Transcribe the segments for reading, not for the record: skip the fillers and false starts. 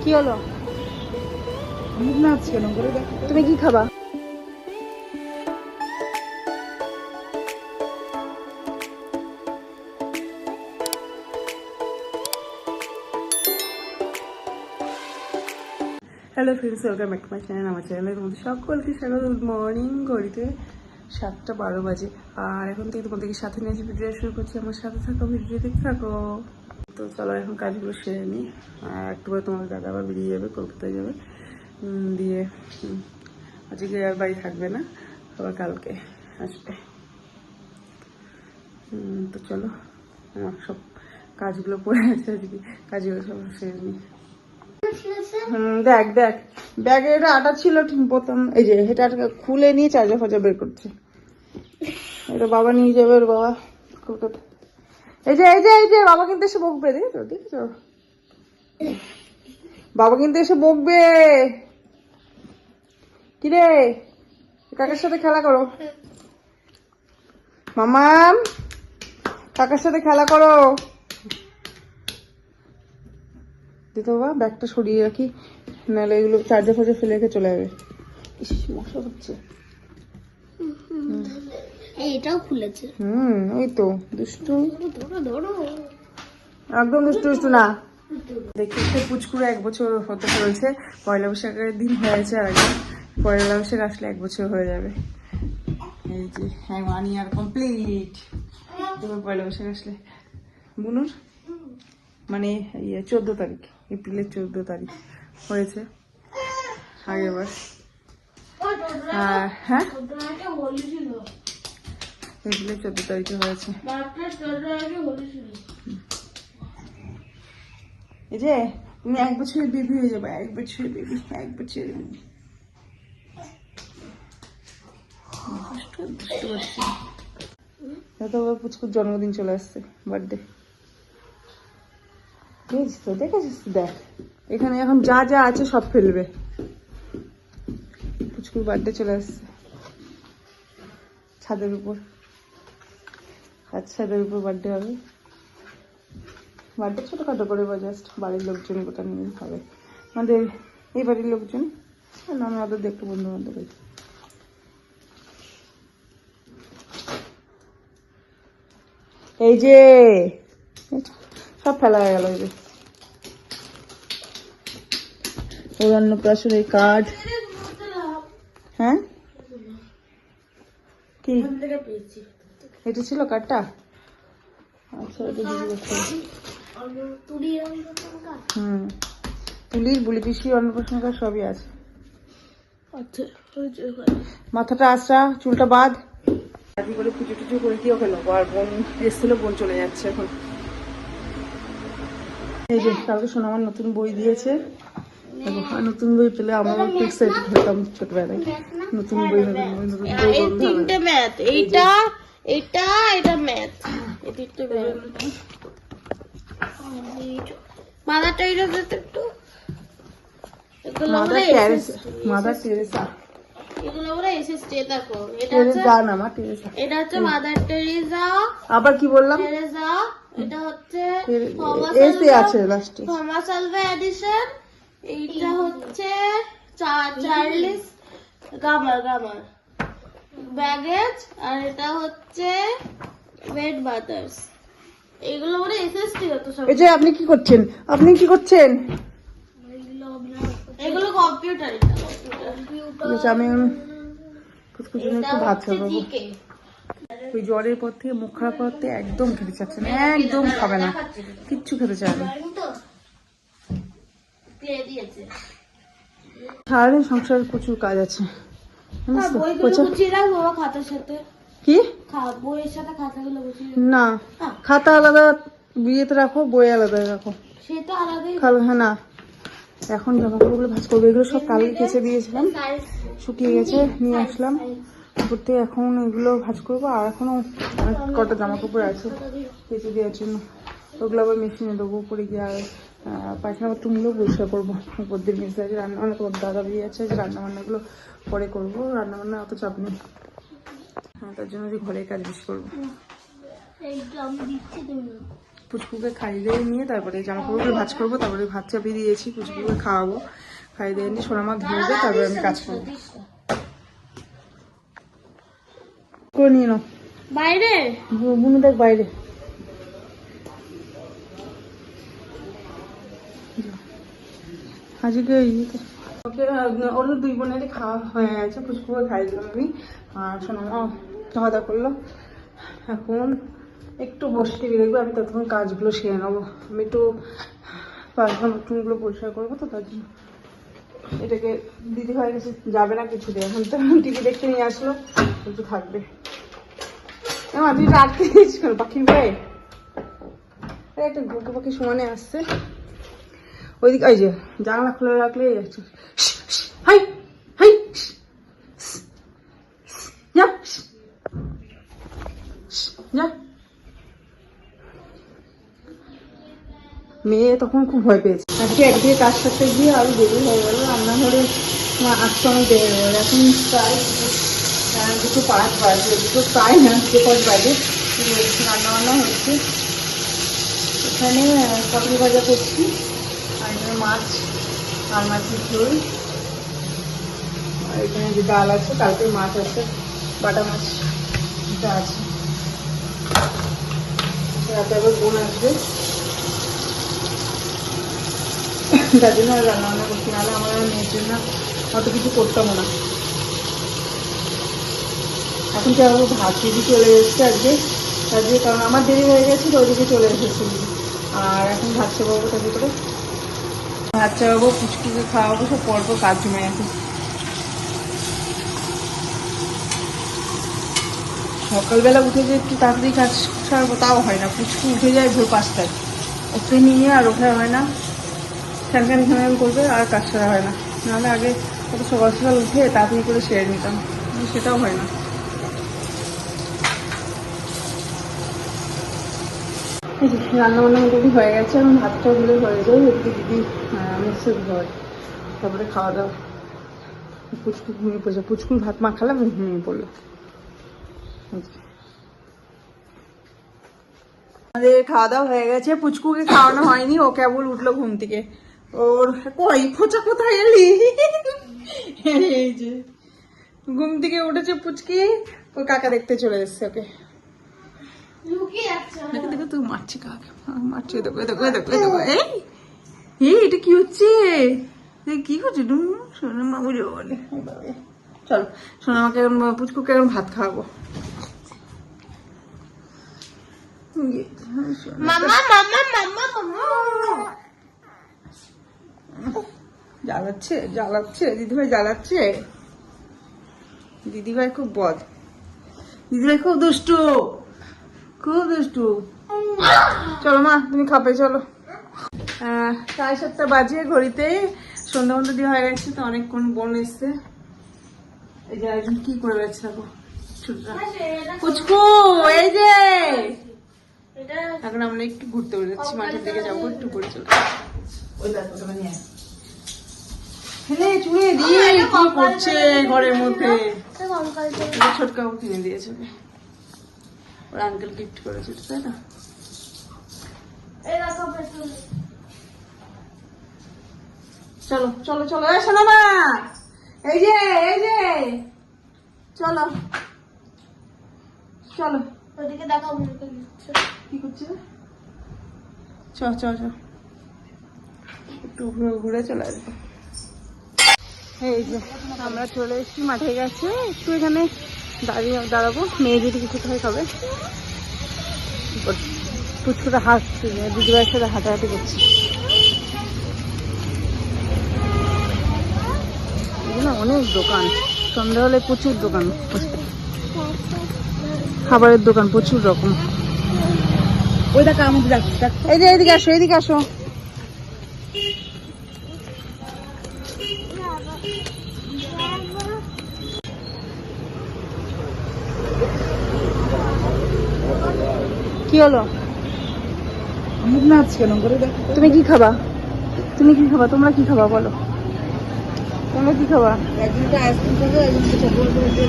কি হলো? মুখ নাচ কেন করে দেখো। তুমি কি খাবা? Hello friends, welcome back to my channel. আমার চ্যানেলের মধ্যে সকলকে স্বাগত। Good morning. ঘড়িতে 7:12 বাজে আর এখন থেকে তোমাদেরকে সাথে নিয়ে ভিডিও শুরু করছি। আমার সাথে থাকো, ভিডিও দেখতে থাকো। তো চলো এখন কাজগুলো সেরে নিই। আর একটু পরে তোমার দাদা আবার বেরিয়ে যাবে, কলকাতায় যাবে। দিয়ে আজকে আর বাড়ি থাকবে না, আবার কালকে আসবে। তো চলো, আমার সব কাজগুলো পড়ে আছে আজকে, কাজগুলো সব সেরে নিই। দেখ দেখ, ব্যাগে এটা আটা ছিল ঠিক প্রথম, এই যে এটা খুলে নিয়ে চার্জার ফার্জার বের করছে। এটা বাবা নিয়ে যাবে, ওর বাবা কলকাতা। এই যে এই যে এই যে বাবা কিন্তু এসে বকবে, দেখেছো দেখেছো, বাবা কিন্তু এসে বকবে। কিরে, কাকার সাথে খেলা করো মামাম, কাকার সাথে খেলা করো। দিতে বাবা, ব্যাগটা সরিয়ে রাখি, নাহলে এগুলো চার্জার ফার্জার ফেলে রেখে চলে যাবে। ইস, মশা হচ্ছে। এটাও খুলেছে। ওই তো দুষ্টু, একদম দুষ্টু দুষ্টু না। দেখি তো পুচকুড়ো 1 বছর হতে চলেছে। পয়লা বৈশাখের দিন হয়েছে, আর একদম পয়লা বৈশাখ আসলে 1 বছর হয়ে যাবে। এই যে 1 ইয়ার কমপ্লিট। এবার পয়লা বৈশাখ আসলে বুনুর মানে 14 তারিখ, এপ্রিলের 14 তারিখ হয়েছে আগের বার। হ্যাঁ, এপ্রিলের 14 তারিখে হয়েছে। এই যে তুমি 1 বছরের বেবি হয়ে যাবে, 1 বছরের বেবি, 1 বছরের বেবি। পুচকুর জন্মদিন চলে আসছে, বার্থডে। দেখেছিস তো, দেখেছিস তো, দেখ এখানে এখন যা যা আছে সব ফেলবে। পুচকুর বার্থডে চলে আসছে ছাদের উপর, আজ ছাদের উপর বার্থডে হবে। বার্থডে ছোটখাটো করে বা জাস্ট বাড়ির লোকজন গোটা নিয়ে হবে, আমাদের এই বাড়ির লোকজন, আর আমি ওদের দেখতে বন্ধু বান্ধব। এই যে সব ফেলা হয়ে গেল। এই যে ওর অন্নপ্রাশনের কার্ড। হ্যাঁ, কি এটা ছিল কার্ডটা? আচ্ছা, এটা তুলির বুলি পিসি অন্নপ্রাশন কার্ড সবই আছে। মাথাটা আঁচড়া, চুলটা বাঁধ, করে পুজো টুজো করে দিও গেল। আর বোন এসেছিল, বোন চলে যাচ্ছে এখন। এই যে কালকে শোনা আমার নতুন বই দিয়েছে, নতুন বই পেলে আমার একটু এক্সাইটেড হতাম ছোটবেলায়। নতুন বই, নতুন বই, নতুন বই। তিনটে ম্যাথ, এইটা এটা এটা ম্যাথ, এই তিনটে ম্যাথ। মাদারটা এটা একটু, মাদার টেরেসা, এগুলো ওরা এসএসটি। দেখো এটা হচ্ছে এটা হচ্ছে মাদার টেরেসা। আবার কি বললাম? টেরেসা। এটা হচ্ছে এসে আছে লাস্টে, থমাস আলভা এডিশন। এইটা হচ্ছে চার্লিস গামার ব্যাগেজ। আর এটা হচ্ছে ওয়েট বাটার্স। এগুলো ওরা এসএসটি হতো সব। এই যে আপনি কি করছেন, আপনি কি করছেন? এগুলো কম্পিউটার। আমি একটু ভাত খাবো। ওই জ্বরের পর থেকে, মুখ খারাপ পর থেকে একদম খেতে চাচ্ছে না, একদম খাবে না, কিচ্ছু খেতে চায় না। সারাদিন সংসারে প্রচুর কাজ আছে। কি না, খাতা আলাদা বিয়েতে রাখো, বই আলাদা রাখো। হ্যাঁ না, এখন জামা কাপড়গুলো ভাঁজ করবো। এগুলো সব কালকে কেচে দিয়েছিলাম, শুকিয়ে গেছে, নিয়ে আসলাম করতে। এখন এগুলো ভাঁজ করবো। আর এখনো অনেক কটা জামা কাপড় আছে কেচে দেওয়ার জন্য, ওগুলো আবার মেশিনে দেবো উপরে গিয়ে। আর পায়খানা বাথরুমগুলো পরিষ্কার করবো। উপর দিয়ে মেশিন আছে, রান্নাবান্না তোমার দাদা বিয়ে আছে, যে রান্নাবান্নাগুলো পরে করবো। রান্নাবান্না অত চাপ নেই, তার জন্য যে ঘরের কাজ বেশি করবো। পুচকুকে খাইয়ে নিয়ে তারপরে জামা কাপড়গুলো ভাঁজ করবো, তারপরে ভাত চাপিয়ে দিয়েছি, পুচকুকে খাওয়াবো, খাইয়ে দিয়ে নিয়ে সোনা মা ধরবে, তারপরে আমি কাজ করবো। করে নিয়ে নাও বাইরে, বুনু দেখ বাইরে। আজকে ওকে ওদের দুই বোনেরই খাওয়া হয়ে গেছে, পুচকুকে খাই দিলাম আমি, আর সোনা মা খাওয়া দাওয়া করলো। এখন একটু বসে টিভি দেখবো, আমি ততক্ষণ কাজগুলো সেরে নেবো। আমি একটু বাথরুমগুলো পরিষ্কার করবো, তো তার জন্য এটাকে দিদি হয়ে গেছে, যাবে না কিছু দিয়ে, এখন তো টিভি দেখতে নিয়ে আসলো, একটু থাকবে। তুই আটকে দিয়েছিস কেন পাখির গায়ে? একটা ঘুঘু পাখি সমানে আসছে ওইদিকে, ওই যে জানলা খুলে রাখলেই যাচ্ছে। হাই হাই যা যা। মেয়ে তখন খুব ভয় পেয়েছে। আজকে একদিকে কাজ করতে গিয়ে আরো দেরি হয়ে গেল, রান্নাঘরে আসতে অনেক দেরি হয়ে গেল। এখন প্রায় 2:05 বাজে, 2:05 না 2:05 বাজে, রান্না বান্না হচ্ছে। এখানে পটল ভাজা করছি, আর এখানে মাছ আর মাছের ঝোল, আর এখানে যে ডাল আছে, কালকে মাছ আছে, বাটা মাছ এটা আছে। রাতে আবার বোন আসবে, তার জন্য রান্না বান্না করছি, নাহলে আমার মেয়ের জন্য অত কিছু করতাম না। এখন তো আবার ভাত দিদি চলে এসছে আজকে, কারণ আমার দেরি হয়ে গেছে তো ওইদিকে চলে এসেছে। আর এখন ভাত চাপাবো, তার ভিতরে ভাত চাপাবো, পুচকুকে খাওয়াবো, সব পরপর কাজ জমে গেছে। সকালবেলা উঠে যে একটু তাড়াতাড়ি কাজ সারবো তাও হয় না, পুচকু উঠে যায় ভোর 5টায়, ওকে নিয়ে আর ওঠা হয় না, খ্যান খ্যান করবে আর কাজ সারা হয় না। নাহলে আগে কত সকাল সকাল উঠে তাড়াতাড়ি করে সেরে নিতাম, সেটাও হয় না। রান্না বান্না মোটামুটি হয়ে গেছে, এখন ভাতটা দিলে হয়ে যায়, এদিকে দিদি মিক্সে হয়, তারপরে খাওয়া দাওয়া। পুচকু ঘুমিয়ে পড়েছে, পুচকুর ভাত মাখালাম, ঘুমিয়ে পড়লো। আমাদের খাওয়া দাওয়া হয়ে গেছে, পুচকুকে খাওয়ানো হয়নি, ও কেবল উঠলো ঘুম থেকে। ওর কই খোঁচা কোথায় এলি? এই যে ঘুম থেকে উঠেছে পুচকি, ওই কাকা দেখতে চলে এসছে ওকে। দেখো দেখো তুই মারছি কাকে, মারছি, দেখো দেখো দেখো দেখো। এই এটা কি হচ্ছে? কি করছো তুমি? সোনা মামুরি বলে। চলো সোনা আমাকে পুচকুকে এখন ভাত খাওয়াবো। জ্বালাচ্ছে জ্বালাচ্ছে দিদিভাই, জ্বালাচ্ছে দিদিভাই, খুব বদ দিদিভাই, খুব দুষ্টু, খুব দুষ্টু। চলো মা তুমি খাবে, চলো। 7:30 বাজে ঘড়িতে, সন্ধ্যা মন্ধ্যা দিয়ে হয়ে গেছে, তো অনেকক্ষণ বোন এসছে। এই যে একজন কি করে যাচ্ছে দেখো, পুচকু এই যে। এখন আমরা একটু ঘুরতে বেরোচ্ছি, মাঠের দিকে যাবো, একটু করে চলো। চুড়ে দিয়ে কি করছে ঘরের মধ্যে? ছোটকা কিনে দিয়েছে, ওর আঙ্কেল গিফট করেছে, তাই না? চলো চলো চলো, শোনো না, এই যে এই যে, চলো চলো, ওদিকে দেখো কি করছে। চ চ চ, একটু ঘুরে চলে আসবো। এই যে আমরা চলে এসেছি, মাঠে গেছে, একটু এখানে দাঁড়াবো, মেয়ে যদি কিছু খাই খাবে। পুচকুটা হাঁটছে, দিদিভাইয়ের সাথে হাঁটাহাঁটি করছি। এগুলো অনেক দোকান, সন্ধ্যা হলে প্রচুর দোকান, খাবারের দোকান প্রচুর রকম। ওই দেখা আমাদের এই যে এদিকে আসো, এদিকে আসো। কি হলো? তুমি কি খাবা? তুমি কি খাবা? তোমরা কি খাবা বলো? তোমরা কি খাবা? একজনটা আইসক্রিম খাবে, একজনটা চকলেট খাবে।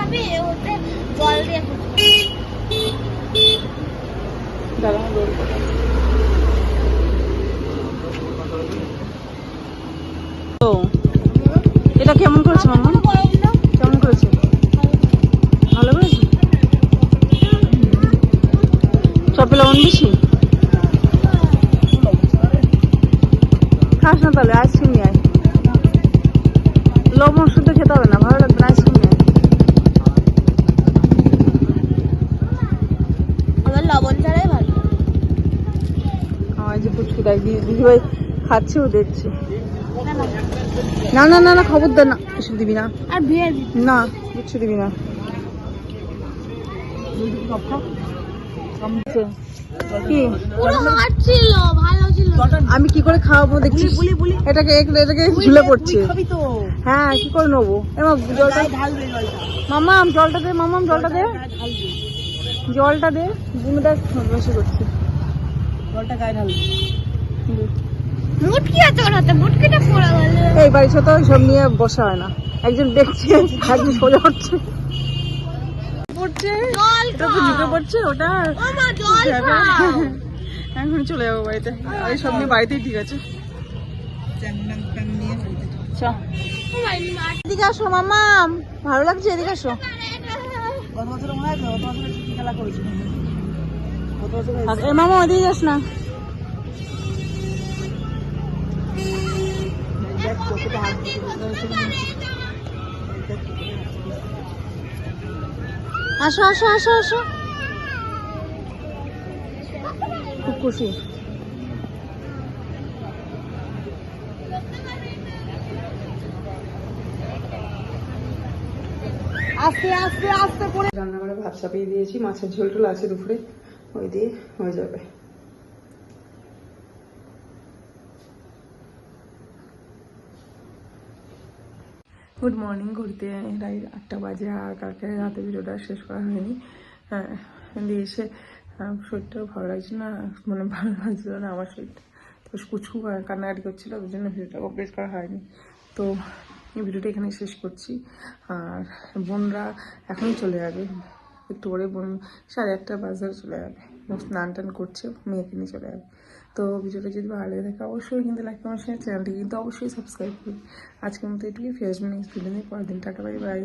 খাবি ওতে জল দিয়ে দাঁড়া রোল করে। তো এটা কেমন করেছে মামা? কেমন করেছে? ভালো করেছে? চপে লবণ বেশি? খাস না তাহলে, আইসক্রিম নিয়ে আয়। লবণ শুদ্ধ খেতে হবে না, ভালো লাগবে না, আইসক্রিম নিয়ে আয়। আমার লবণ ছাড়াই ভালো। আমার যে পুচকু দেখ দিদিভাই খাচ্ছে, ও দেখছে। না না না না, খবরদার না, কিছু দিবি না। আর ভিড় না কিচ্ছু দিবি না। কি পুরো হট ছিল, ভালো ছিল। আমি কি করে খাওয়াবো দেখছিস? এটাকে এটাকে ঝুলে পড়ছে। হ্যাঁ কি করে নেবো? জলটা মামাম, জলটা দে মামাম, জলটা দে, জলটা দে। বুমি দেখ বসে করছে, জলটা গায়ে ঢাল। মুটকি আছে ওর হাতে, মুটকিটা পড়ে গেল। এই বাড়ির সাথে সব নিয়ে বসা হয় না, একজন দেখছে একজন সোজা হচ্ছে পড়ছে, এটা তো ঝুঁকে পড়ছে ওটা। এখন চলে যাবো বাড়িতে, এই সব নিয়ে বাড়িতেই ঠিক আছে। এদিকে আসো মামাম, ভালো লাগছে, এদিকে আসো। মামা ওদিকে যাস না। আসো আসো আসো আসো, খুব খুশি। আস্তে আস্তে আস্তে করে রান্না করে ভাত চাপিয়ে দিয়েছি, মাছের ঝোল টোল আছে দুপুরে, ওই দিয়ে হয়ে যাবে। গুড মর্নিং, ঘুরতে রাত 8টা বাজে, আর কালকে রাতে ভিডিওটা শেষ করা হয়নি। হ্যাঁ দিয়ে এসে শরীরটাও ভালো লাগছে না, মানে ভালো লাগছিল না আমার শরীরটা, তো কুচকু কান্নাকাটি করছিল, ওই জন্য ভিডিওটা কমপ্লিট করা হয়নি। তো এই ভিডিওটা এখানে শেষ করছি। আর বোনরা এখনই চলে যাবে, একটু পরে বোন 1:30 বাজে চলে যাবে, স্নান টান করছে, মেয়েকে নিয়ে চলে যাবে। তো ভিডিওটা যদি ভালো লেগে থাকে অবশ্যই কিন্তু লাইক কমেন্ট শেয়ার, চ্যানেলটি কিন্তু অবশ্যই সাবস্ক্রাইব করুন। আজকের মতো এটুকুই, ফেসবুক নেক্সট ভিডিও নিয়ে পরের দিন, টাটা বাই বাই।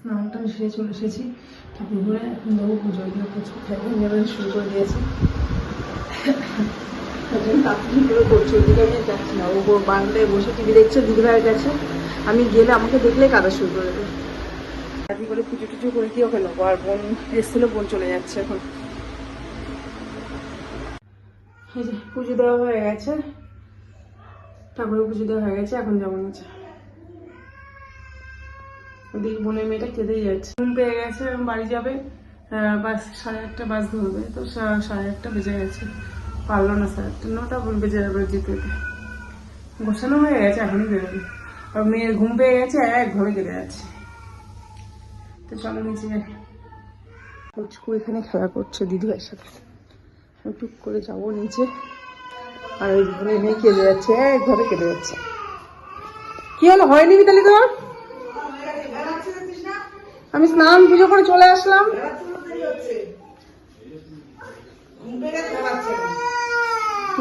স্নান টান সেরে চলে এসেছি, ঠাকুর ঘরে এখন যাবো পুজো দিয়ে, পুজো খেয়ে শুরু করে দিয়েছি। তাড়াতাড়ি করে করছি, ওদিকে আমি যাচ্ছি না, ও বারান্দায় বসে টিভি দেখছে, দিদিভাইয়ের কাছে। আমি গেলে আমাকে দেখলে কাদা শুরু করে দেবে। তাড়াতাড়ি করে পুজো টুজো করে দিয়ে ওকে নেবো, আর বোন এসেছিল, বোন চলে যাচ্ছে এখন। এই যে পুজো দেওয়া হয়ে গেছে, ঠাকুরের পুজো দেওয়া হয়ে গেছে, এখন যেমন আছে ওদিকে বোনের মেয়েটা কেঁদেই যাচ্ছে, ঘুম পেয়ে গেছে, বাড়ি যাবে, বাস 8:30 বাস ধরবে, তো 8:30 বেজে গেছে, পারলো না, 8:30 9টা বেজে যাবে যেতে। গোছানো হয়ে গেছে, এখনই বেরোবে, আর মেয়ের ঘুম পেয়ে গেছে, একভাবে কেটে যাচ্ছে। তো চলো নিচে যাই, পুচকু এখানে খেলা করছে দিদিভাইয়ের সাথে, টুক করে যাবো নিচে। আর ওই বোনের মেয়ে কেঁদে যাচ্ছে, একভাবে কেঁদে যাচ্ছে। কি হলো, হয়নি মিতালি তোমার? আমি স্নান পুজো করে চলে আসলাম,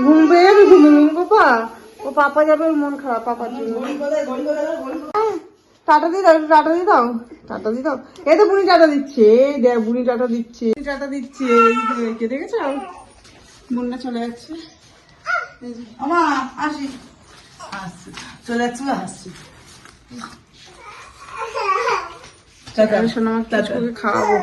ঘুম পেয়ে যাবে, ঘুমিয়ে পাপা, ও পাপা যাবে, ওর মন খারাপ পাপার জন্য। টাটা দিয়ে দাও, টাটা দিয়ে দাও, টাটা দিয়ে দাও। এই তো বুড়ি টাটা দিচ্ছে, এই দেখ বুড়ি টাটা দিচ্ছে, টাটা দিচ্ছে, কে দেখেছ? বোনটা চলে যাচ্ছে, আসি আসছি, চলে যাচ্ছি, আসছি। খাওয়াবো।